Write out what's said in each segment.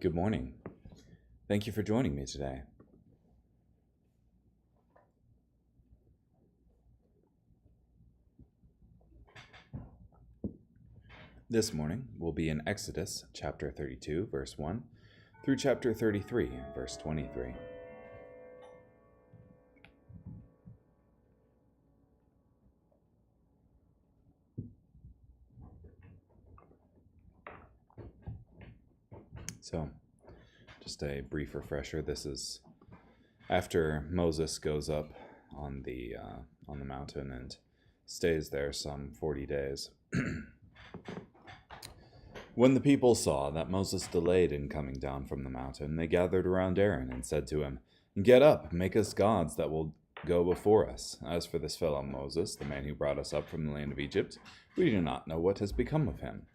Good morning. Thank you for joining me today. This morning we'll be in Exodus chapter 32, verse 1, through chapter 33, verse 23. So, just a brief refresher. This is after Moses goes up on the mountain and stays there some 40 days. When the people saw that Moses delayed in coming down from the mountain, they gathered around Aaron and said to him, "Get up, make us gods that will go before us. As for this fellow Moses, the man who brought us up from the land of Egypt, we do not know what has become of him."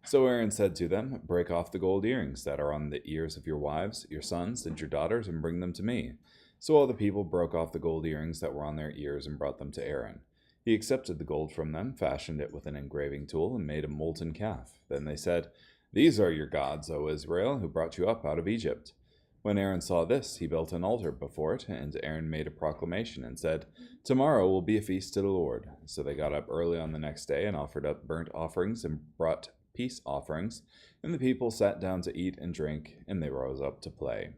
So Aaron said to them, "Break off the gold earrings that are on the ears of your wives, your sons, and your daughters, and bring them to me." So all the people broke off the gold earrings that were on their ears and brought them to Aaron. He accepted the gold from them, fashioned it with an engraving tool, and made a molten calf. Then they said, "These are your gods, O Israel, who brought you up out of Egypt." When Aaron saw this, he built an altar before it, and Aaron made a proclamation and said, "Tomorrow will be a feast to the Lord." So they got up early on the next day and offered up burnt offerings and brought peace offerings, and the people sat down to eat and drink, and they rose up to play.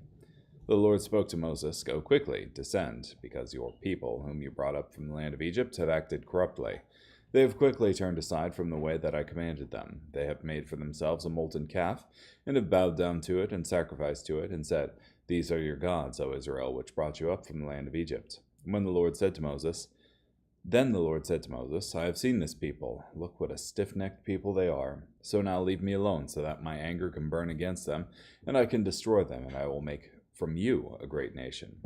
The Lord spoke to Moses, "Go quickly, descend, because your people, whom you brought up from the land of Egypt, have acted corruptly. They have quickly turned aside from the way that I commanded them. They have made for themselves a molten calf, and have bowed down to it, and sacrificed to it, and said, 'These are your gods, O Israel, which brought you up from the land of Egypt.' Then the Lord said to Moses, "I have seen this people. Look what a stiff-necked people they are. So now leave me alone, so that my anger can burn against them, and I can destroy them, and I will make from you a great nation."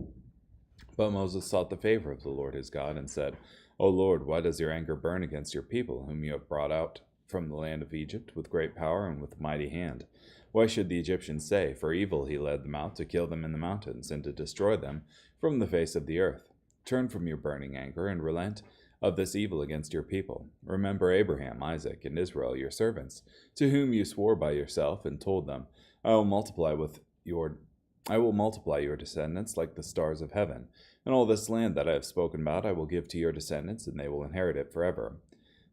But Moses sought the favor of the Lord his God, and said, "O Lord, why does your anger burn against your people, whom you have brought out from the land of Egypt with great power and with a mighty hand? Why should the Egyptians say, 'For evil he led them out to kill them in the mountains, and to destroy them from the face of the earth'? Turn from your burning anger, and relent of this evil against your people. Remember Abraham, Isaac, and Israel, your servants, to whom you swore by yourself, and told them, I will multiply your descendants like the stars of heaven, and all this land that I have spoken about I will give to your descendants, and they will inherit it forever."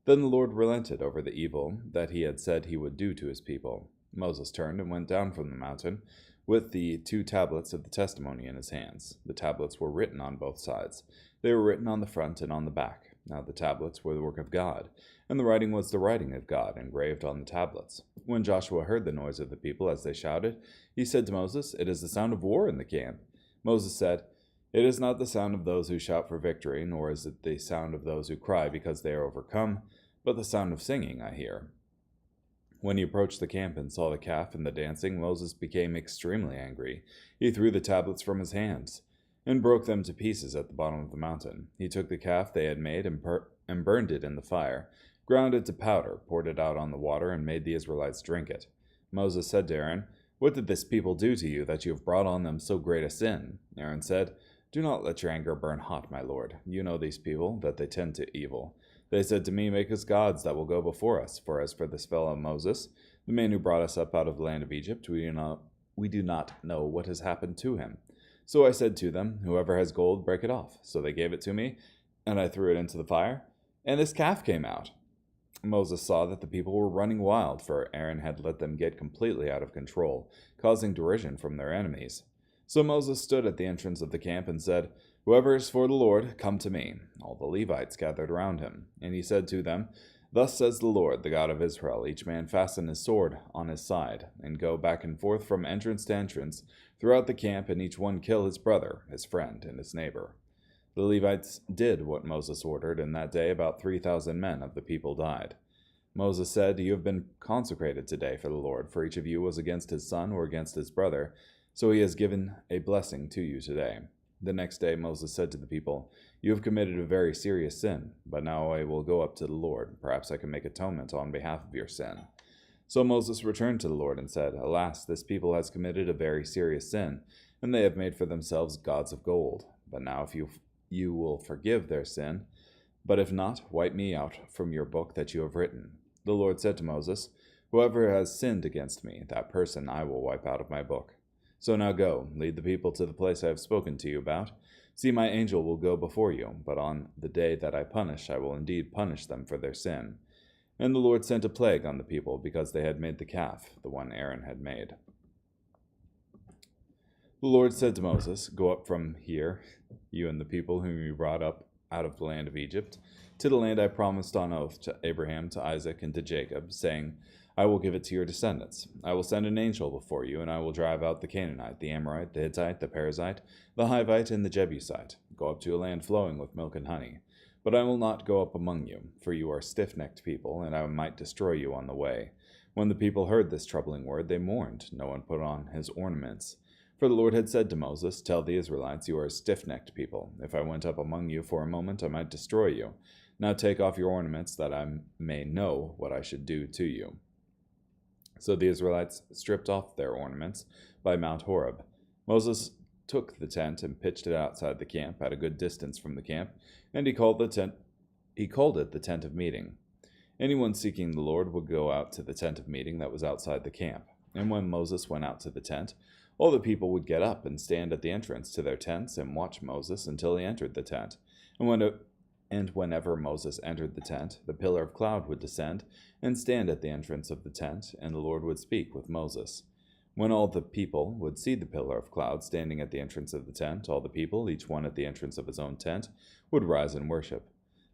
Then the Lord relented over the evil that he had said he would do to his people. Moses turned and went down from the mountain with the 2 tablets of the testimony in his hands. The tablets were written on both sides. They were written on the front and on the back. Now the tablets were the work of God, and the writing was the writing of God, engraved on the tablets. When Joshua heard the noise of the people as they shouted, he said to Moses, "It is the sound of war in the camp." Moses said, "It is not the sound of those who shout for victory, nor is it the sound of those who cry because they are overcome, but the sound of singing I hear." When he approached the camp and saw the calf and the dancing, Moses became extremely angry. He threw the tablets from his hands and broke them to pieces at the bottom of the mountain. He took the calf they had made and burned it in the fire, ground it to powder, poured it out on the water, and made the Israelites drink it. Moses said to Aaron, "What did this people do to you, that you have brought on them so great a sin?" Aaron said, "Do not let your anger burn hot, my lord. You know these people, that they tend to evil. They said to me, 'Make us gods that will go before us.' For as for this fellow Moses, the man who brought us up out of the land of Egypt, we do not know what has happened to him. So I said to them, 'Whoever has gold, break it off.' So they gave it to me, and I threw it into the fire, and this calf came out." Moses saw that the people were running wild, for Aaron had let them get completely out of control, causing derision from their enemies. So Moses stood at the entrance of the camp and said, "Whoever is for the Lord, come to me." All the Levites gathered around him, and he said to them, "Thus says the Lord, the God of Israel, each man fasten his sword on his side, and go back and forth from entrance to entrance throughout the camp, and each one kill his brother, his friend, and his neighbor." The Levites did what Moses ordered, and that day about 3,000 men of the people died. Moses said, "You have been consecrated today for the Lord, for each of you was against his son or against his brother, so he has given a blessing to you today." The next day Moses said to the people, "You have committed a very serious sin, but now I will go up to the Lord. Perhaps I can make atonement on behalf of your sin." So Moses returned to the Lord and said, "Alas, this people has committed a very serious sin, and they have made for themselves gods of gold. But now if you will forgive their sin, but if not, wipe me out from your book that you have written." The Lord said to Moses, Whoever has sinned against me, that person I will wipe out of my book. So now go, lead the people to the place I have spoken to you about. See, my angel will go before you, but on the day that I punish, I will indeed punish them for their sin." And the Lord sent a plague on the people because they had made the calf, the one Aaron had made. The Lord said to Moses, "Go up from here, you and the people whom you brought up out of the land of Egypt, to the land I promised on oath to Abraham, to Isaac, and to Jacob, saying, I will give it to your descendants. I will send an angel before you, and I will drive out the Canaanite, the Amorite, the Hittite, the Perizzite, the Hivite, and the Jebusite. Go up to a land flowing with milk and honey. But I will not go up among you, for you are stiff-necked people, and I might destroy you on the way." When the people heard this troubling word, they mourned. No one put on his ornaments. For the Lord had said to Moses, "Tell the Israelites, you are a stiff-necked people. If I went up among you for a moment, I might destroy you. Now take off your ornaments, that I may know what I should do to you." So the Israelites stripped off their ornaments by Mount Horeb. Moses took the tent and pitched it outside the camp, at a good distance from the camp, and he called it the tent of meeting. Anyone seeking the Lord would go out to the tent of meeting that was outside the camp. And when Moses went out to the tent, all the people would get up and stand at the entrance to their tents and watch Moses until he entered the tent. And whenever Moses entered the tent, the pillar of cloud would descend and stand at the entrance of the tent, and the Lord would speak with Moses. When all the people would see the pillar of cloud standing at the entrance of the tent, all the people, each one at the entrance of his own tent, would rise and worship.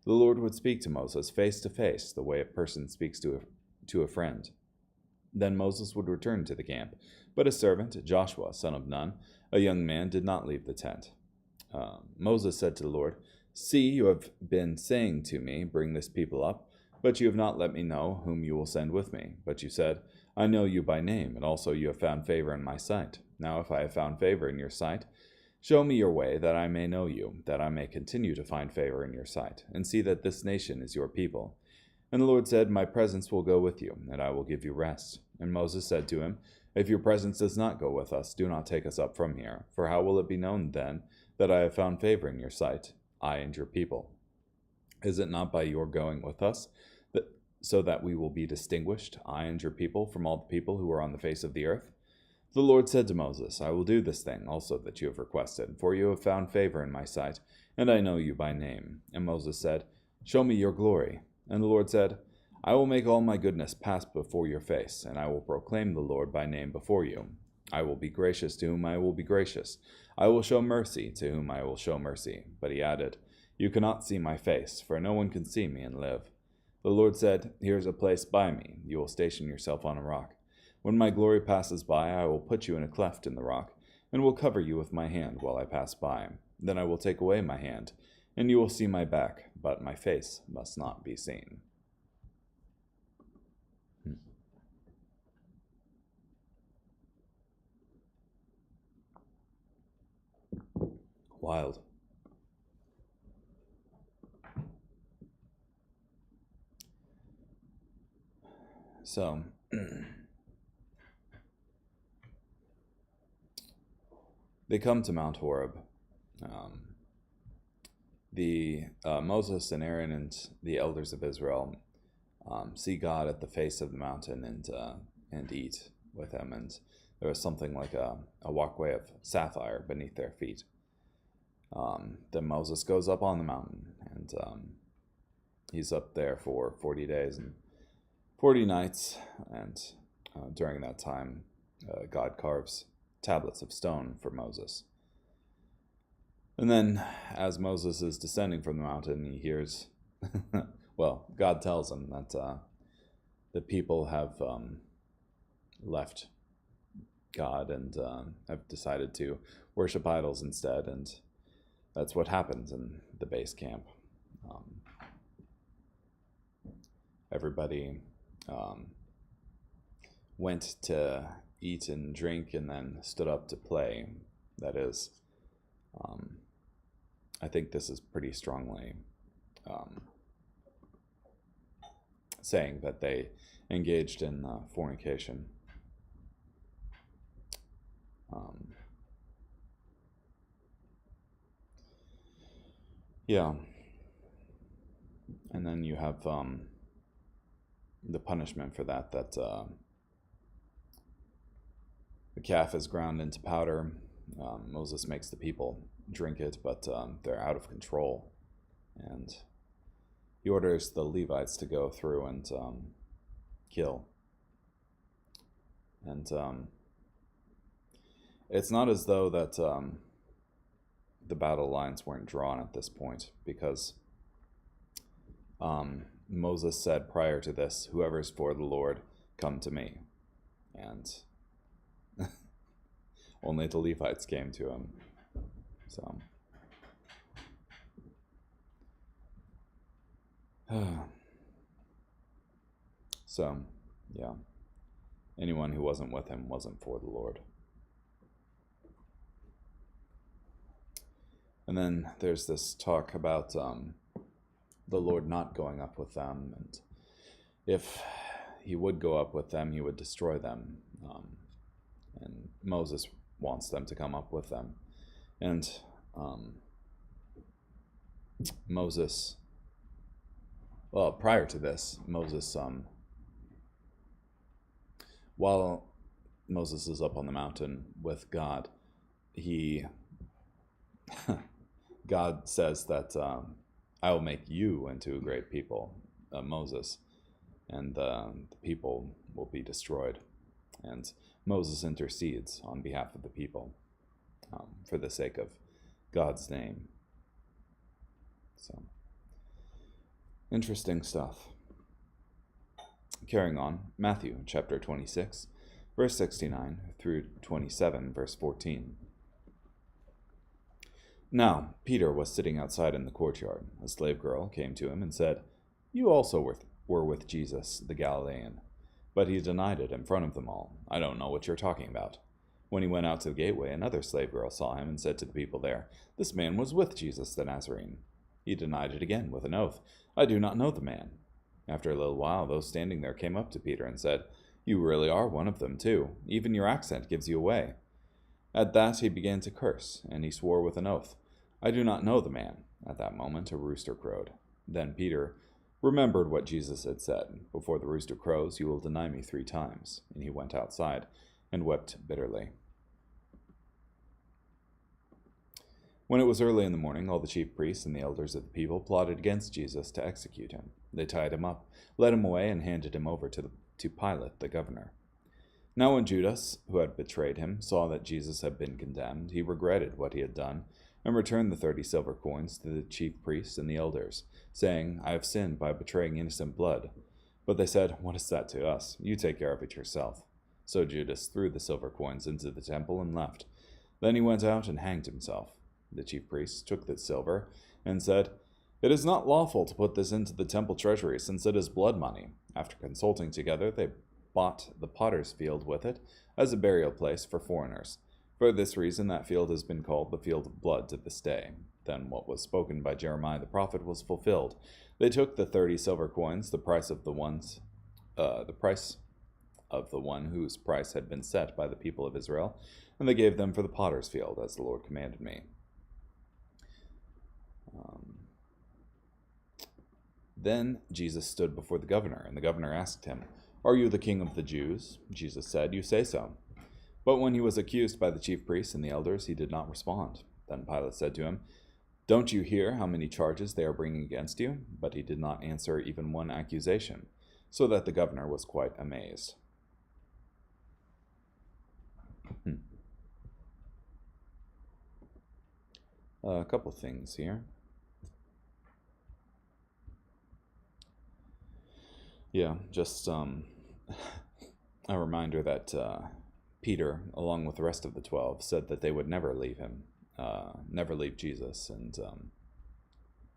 The Lord would speak to Moses face to face, the way a person speaks to a friend. Then Moses would return to the camp, but his servant, Joshua, son of Nun, a young man, did not leave the tent. Moses said to the Lord, "See, you have been saying to me, 'Bring this people up,' but you have not let me know whom you will send with me. But you said, 'I know you by name, and also you have found favor in my sight.' Now if I have found favor in your sight, show me your way, that I may know you, that I may continue to find favor in your sight, and see that this nation is your people." And the Lord said, "My presence will go with you, and I will give you rest." And Moses said to him, "If your presence does not go with us, do not take us up from here. For how will it be known then that I have found favor in your sight, I and your people? Is it not by your going with us, so that we will be distinguished, I and your people, from all the people who are on the face of the earth?" The Lord said to Moses, "I will do this thing also that you have requested, for you have found favor in my sight, and I know you by name." And Moses said, "Show me your glory." And the Lord said, "I will make all my goodness pass before your face, and I will proclaim the Lord by name before you. I will be gracious to whom I will be gracious. I will show mercy to whom I will show mercy." But he added, "You cannot see my face, for no one can see me and live." The Lord said, "Here is a place by me. You will station yourself on a rock. When my glory passes by, I will put you in a cleft in the rock, and will cover you with my hand while I pass by. Then I will take away my hand, and you will see my back, but my face must not be seen." Wild. So, they come to Mount Horeb. Moses and Aaron and the elders of Israel see God at the face of the mountain and eat with him. And there was something like a walkway of sapphire beneath their feet. Then Moses goes up on the mountain, and he's up there for 40 days and 40 nights, and during that time, God carves tablets of stone for Moses. And then, as Moses is descending from the mountain, he hears, well, God tells him that the people have left God and have decided to worship idols instead, and that's what happens in the base camp. Everybody went to eat and drink and then stood up to play. That is, I think this is pretty strongly saying that they engaged in fornication. Yeah. And then you have the punishment for that the calf is ground into powder. Moses makes the people drink it, but they're out of control, and he orders the Levites to go through and kill. And it's not as though that the battle lines weren't drawn at this point, because Moses said prior to this, "Whoever's for the Lord, come to me." And only the Levites came to him. So, yeah. Anyone who wasn't with him wasn't for the Lord. And then there's this talk about the Lord not going up with them, and if he would go up with them, he would destroy them. And Moses wants them to come up with them. And Moses, well, prior to this, Moses, while Moses is up on the mountain with God, God says that I will make you into a great people, Moses, and the people will be destroyed. And Moses intercedes on behalf of the people for the sake of God's name. So, interesting stuff. Carrying on, Matthew chapter 26, verse 69 through 27, verse 14. Now, Peter was sitting outside in the courtyard. A slave girl came to him and said, "You also were with Jesus, the Galilean." But he denied it in front of them all. "I don't know what you're talking about." When he went out to the gateway, another slave girl saw him and said to the people there, "This man was with Jesus the Nazarene." He denied it again with an oath, "I do not know the man." After a little while, those standing there came up to Peter and said, "You really are one of them too. Even your accent gives you away." At that he began to curse, and he swore with an oath, "I do not know the man." At that moment a rooster crowed. Then Peter remembered what Jesus had said, "Before the rooster crows, you will deny me 3 times." And he went outside and wept bitterly. When it was early in the morning, all the chief priests and the elders of the people plotted against Jesus to execute him. They tied him up, led him away, and handed him over to Pilate, the governor. Now when Judas, who had betrayed him, saw that Jesus had been condemned, he regretted what he had done, and returned the 30 silver coins to the chief priests and the elders, saying, "I have sinned by betraying innocent blood." But they said, "What is that to us? You take care of it yourself." So Judas threw the silver coins into the temple and left. Then he went out and hanged himself. The chief priests took the silver and said, "It is not lawful to put this into the temple treasury, since it is blood money." After consulting together, they bought the potter's field with it as a burial place for foreigners. For this reason, that field has been called the field of blood to this day. Then what was spoken by Jeremiah the prophet was fulfilled. They took the 30 silver coins, the price of the one whose price had been set by the people of Israel, and they gave them for the potter's field, as the Lord commanded me. Then Jesus stood before the governor, and the governor asked him, "Are you the king of the Jews?" Jesus said, "You say so." But when he was accused by the chief priests and the elders, he did not respond. Then Pilate said to him, "Don't you hear how many charges they are bringing against you?" But he did not answer even one accusation, so that the governor was quite amazed. A couple things here. Yeah, just a reminder that Peter, along with the rest of the 12, said that they would never leave him, never leave Jesus. And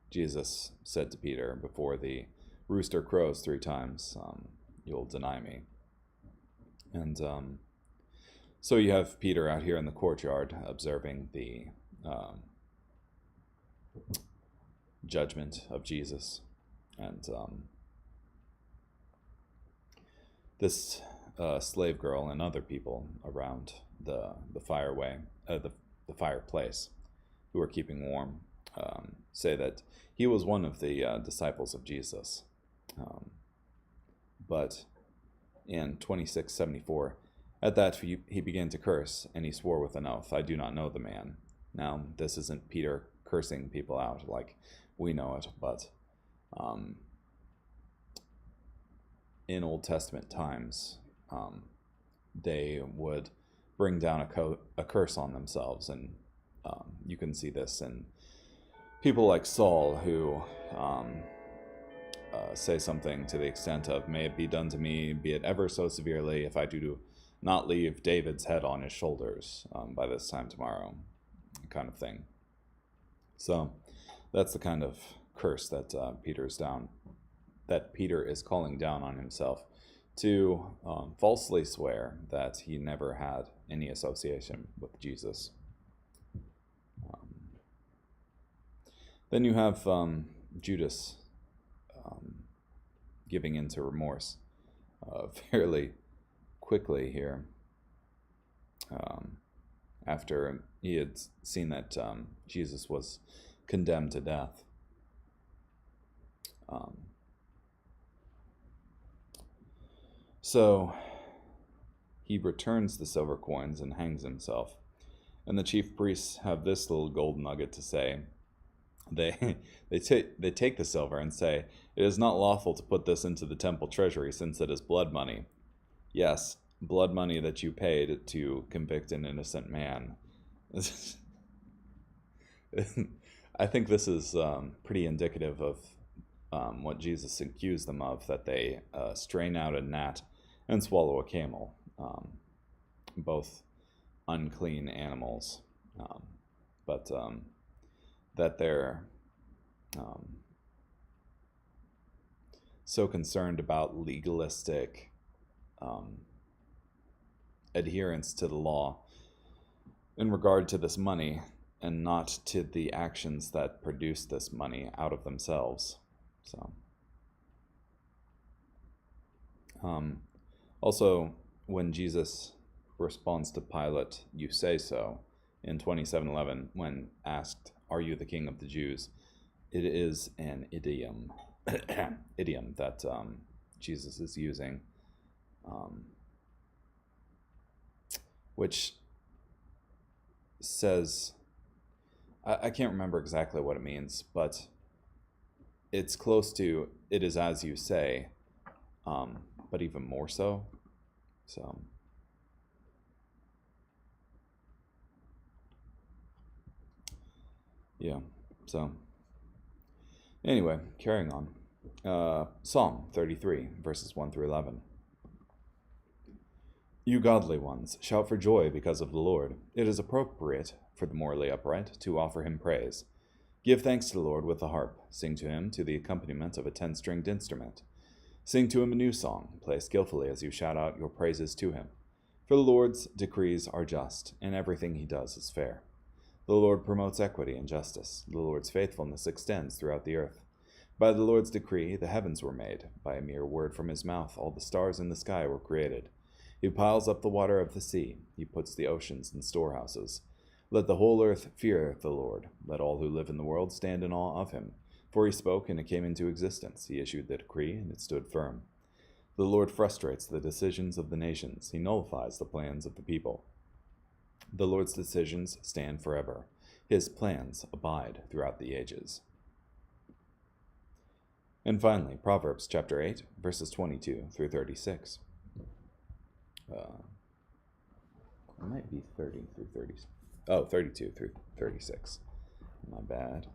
Jesus said to Peter, "Before the rooster crows 3 times, you'll deny me." And so you have Peter out here in the courtyard observing the judgment of Jesus. And this slave girl and other people around the fireplace who were keeping warm say that he was one of the disciples of Jesus. But in 26:74, at that he began to curse, and he swore with an oath, "I do not know the man." Now, this isn't Peter cursing people out like we know it, but in Old Testament times, they would bring down a curse on themselves, and you can see this in people like Saul, who say something to the extent of, "May it be done to me, be it ever so severely, if I do not leave David's head on his shoulders by this time tomorrow," kind of thing. So that's the kind of curse that Peter is calling down on himself, to falsely swear that he never had any association with Jesus. Then you have Judas giving into remorse fairly quickly here, after he had seen that Jesus was condemned to death. So he returns the silver coins and hangs himself. And the chief priests have this little gold nugget to say. They take the silver and say, "It is not lawful to put this into the temple treasury, since it is blood money." Yes, blood money that you paid to convict an innocent man. I think this is pretty indicative of what Jesus accused them of, that they strain out a gnat and swallow a camel. Both unclean animals, but that they're so concerned about legalistic adherence to the law in regard to this money, and not to the actions that produce this money out of themselves. So, also, when Jesus responds to Pilate, "You say so," in 27:11, when asked, "Are you the king of the Jews?" it is an idiom that Jesus is using, which says, I can't remember exactly what it means, but it's close to "it is as you say," but even more so. So, yeah. So, anyway, carrying on. Psalm 33, verses 1 through 11. You godly ones, shout for joy because of the Lord. It is appropriate for the morally upright to offer him praise. Give thanks to the Lord with the harp. Sing to him to the accompaniment of a 10-stringed instrument. Sing to him a new song. Play skillfully as you shout out your praises to him. For the Lord's decrees are just, and everything he does is fair. The Lord promotes equity and justice. The Lord's faithfulness extends throughout the earth. By the Lord's decree the heavens were made. By a mere word from his mouth all the stars in the sky were created. He piles up the water of the sea. He puts the oceans in storehouses. Let the whole earth fear the Lord. Let all who live in the world stand in awe of him. For he spoke, and it came into existence. He issued the decree, and it stood firm. The Lord frustrates the decisions of the nations. He nullifies the plans of the people. The Lord's decisions stand forever. His plans abide throughout the ages. And finally, Proverbs chapter 8, verses 22 through 36. It might be 30 through 30. Oh, 32 through 36. My bad.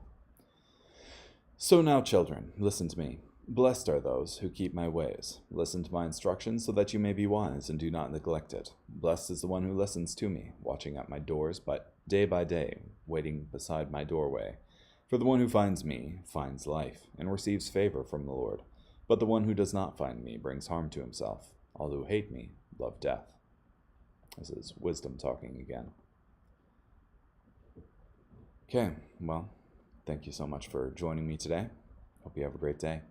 So now, children, listen to me. Blessed are those who keep my ways. Listen to my instructions so that you may be wise and do not neglect it. Blessed is the one who listens to me, watching at my doors, but day by day, waiting beside my doorway. For the one who finds me finds life and receives favor from the Lord. But the one who does not find me brings harm to himself. All who hate me love death. This is wisdom talking again. Okay, well, thank you so much for joining me today. Hope you have a great day.